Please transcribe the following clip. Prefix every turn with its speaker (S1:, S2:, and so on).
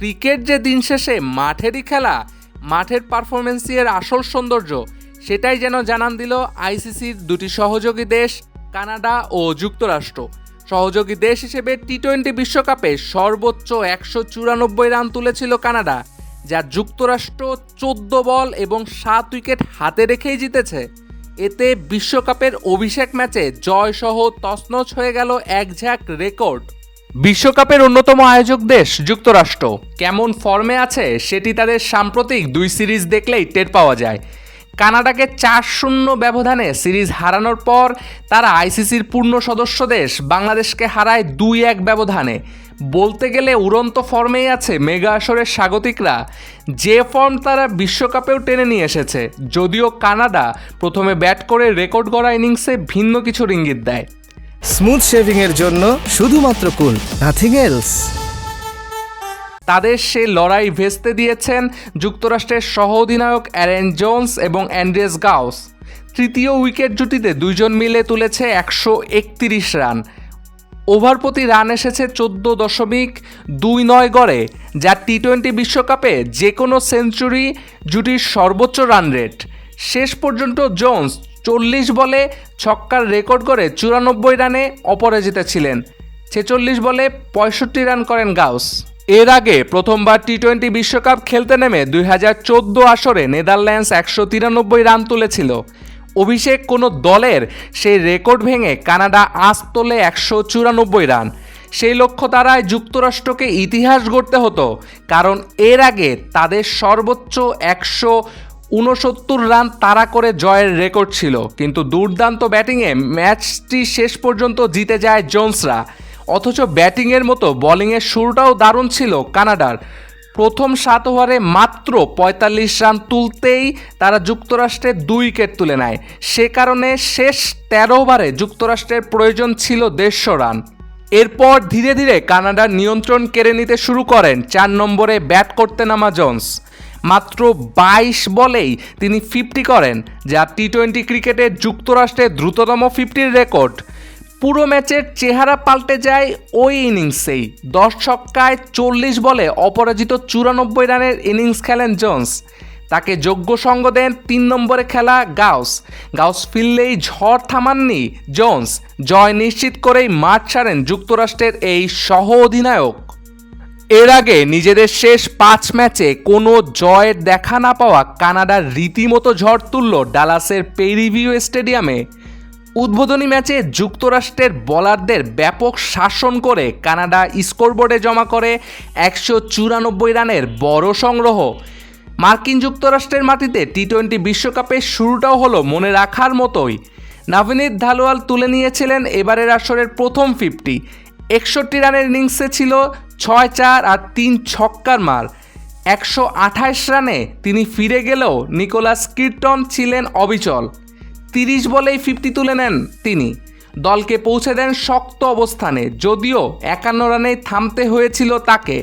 S1: Cricket যে দিন শেষে মাঠেরই খেলা, মাঠের পারফরমেন্সই এর আসল সৌন্দর্য, সেটাই যেন জানান দিল আইসিসির দুটি সহযোগী দেশ কানাডা ও যুক্তরাষ্ট্র। সহযোগী দেশ হিসেবে টি-20 বিশ্বকাপে সর্বোচ্চ 194 রান তুলেছিল কানাডা, যা যুক্তরাষ্ট্র 14 বল এবং 7 উইকেট হাতে রেখেই জিতেছে। এতে বিশ্বকাপের অভিষেক ম্যাচে জয়সহ তছনছ হয়ে গেল একঝাঁক রেকর্ড। বিশ্বকাপের অন্যতম আয়োজক দেশ যুক্তরাষ্ট্র কেমন ফর্মে আছে সেটি তাদের সাম্প্রতিক দুই সিরিজ দেখলেই টের পাওয়া যায়। কানাডাকে 4-0 ব্যবধানে সিরিজ হারানোর পর তারা আইসিসির পূর্ণ সদস্য দেশ বাংলাদেশকে হারায় 2-1 ব্যবধানে। বলতে গেলে উড়ন্ত ফর্মেই আছে মেগা আসরের স্বাগতিকরা, যে ফর্ম তারা বিশ্বকাপেও টেনে নিয়ে এসেছে। যদিও কানাডা প্রথমে ব্যাট করে রেকর্ড গড়া ইনিংসে ভিন্ন কিছুর ইঙ্গিত দেয়।
S2: স্মুথ শেভিং এর জন্য শুধুমাত্র কুল, নাথিং এলস।
S1: তাদের সে লড়াই ভেস্তে দিয়েছেন যুক্তরাষ্ট্রের সহ অধিনায়ক অ্যারন জোন্স এবং অ্যান্ড্রেস গাউস। তৃতীয় উইকেট জুটিতে দুইজন মিলে তুলেছে 131 রান। ওভার প্রতি রান এসেছে 14.29 গড়ে, যা টি-20 বিশ্বকাপে যে কোনো সেঞ্চুরি জুটির সর্বোচ্চ রান রেট। শেষ পর্যন্ত জোন্স 40 বলে ছক্কার রেকর্ড করে 94 রানে অপরাজিত ছিলেন। 46 বলে 65 রান করেন গাউস। এর আগে প্রথমবার টি-20 বিশ্বকাপ খেলতে নেমে 2014 আসরে নেদারল্যান্ডস 193 রান তুলেছিল। অভিষেক কোনো দলের সেই রেকর্ড ভেঙে কানাডা আজ তোলে 194 রান। সেই লক্ষ্য দ্বারায় যুক্তরাষ্ট্রকে ইতিহাস গড়তে হতো, কারণ এর আগে তাদের সর্বোচ্চ 169 রান তাড়া করে জয়ের রেকর্ড ছিল। কিন্তু দুর্দান্ত ব্যাটিংয়ে ম্যাচটি শেষ পর্যন্ত জিতে যায় জোন্সরা। অথচ ব্যাটিংয়ের মতো বোলিংয়ের শুরুটাও দারুণ ছিল কানাডার। প্রথম 7 ওভারে মাত্র 45 রান তুলতেই তারা যুক্তরাষ্ট্রের 2 উইকেট তুলে নেয়। সে কারণে শেষ 13 ওভারে যুক্তরাষ্ট্রের প্রয়োজন ছিল 150 রান। এরপর ধীরে ধীরে কানাডার নিয়ন্ত্রণ কেড়ে নিতে শুরু করেন 4 নম্বরে ব্যাট করতে নামা জোন্স। মাত্র 22 বলেই তিনি 50 করেন, যা টি-20 ক্রিকেটে যুক্তরাষ্ট্রের দ্রুততম 50 রেকর্ড। পুরো ম্যাচের চেহারা পাল্টে যায় ওই ইনিংসেই। 10 ছক্কায় 40 বলে অপরাজিত 94 রানের ইনিংস খেলেন জোন্স। তাকে যোগ্য সঙ্গ দেন 3 নম্বরে খেলা গাউস ফিরলেই ঝড় থামাননি জোন্স। জয় নিশ্চিত করেই মাঠ ছাড়েন যুক্তরাষ্ট্রের এই সহ অধিনায়ক। এর আগে নিজেদের শেষ 5 ম্যাচে কোনো জয়ের দেখা না পাওয়া কানাডার রীতিমতো ঝড় তুলল ডালাসের পেরিভিউ স্টেডিয়ামে। উদ্বোধনী ম্যাচে যুক্তরাষ্ট্রের বোলারদের ব্যাপক শাসন করে কানাডা স্কোরবোর্ডে জমা করে 194 রানের বড় সংগ্রহ। মার্কিন যুক্তরাষ্ট্রের মাটিতে টি-20 বিশ্বকাপের শুরুটাও হলো মনে রাখার মতোই। নাভিনীত ধালোয়াল তুলে নিয়েছিলেন এবারের আসরের প্রথম 50। 61 রানের ইনিংসে ছিল 6-4 আর 3 ছক্কার মার। 128 রানে তিনি ফিরে গেলেও নিকোলাস কির্টন ছিলেন অবিচল। 30 বলেই 50 তুলে নেন তিনি। দলকে পৌঁছে দেন শক্ত অবস্থানে, যদিও 51 রানেই থামতে হয়েছিল তাকে।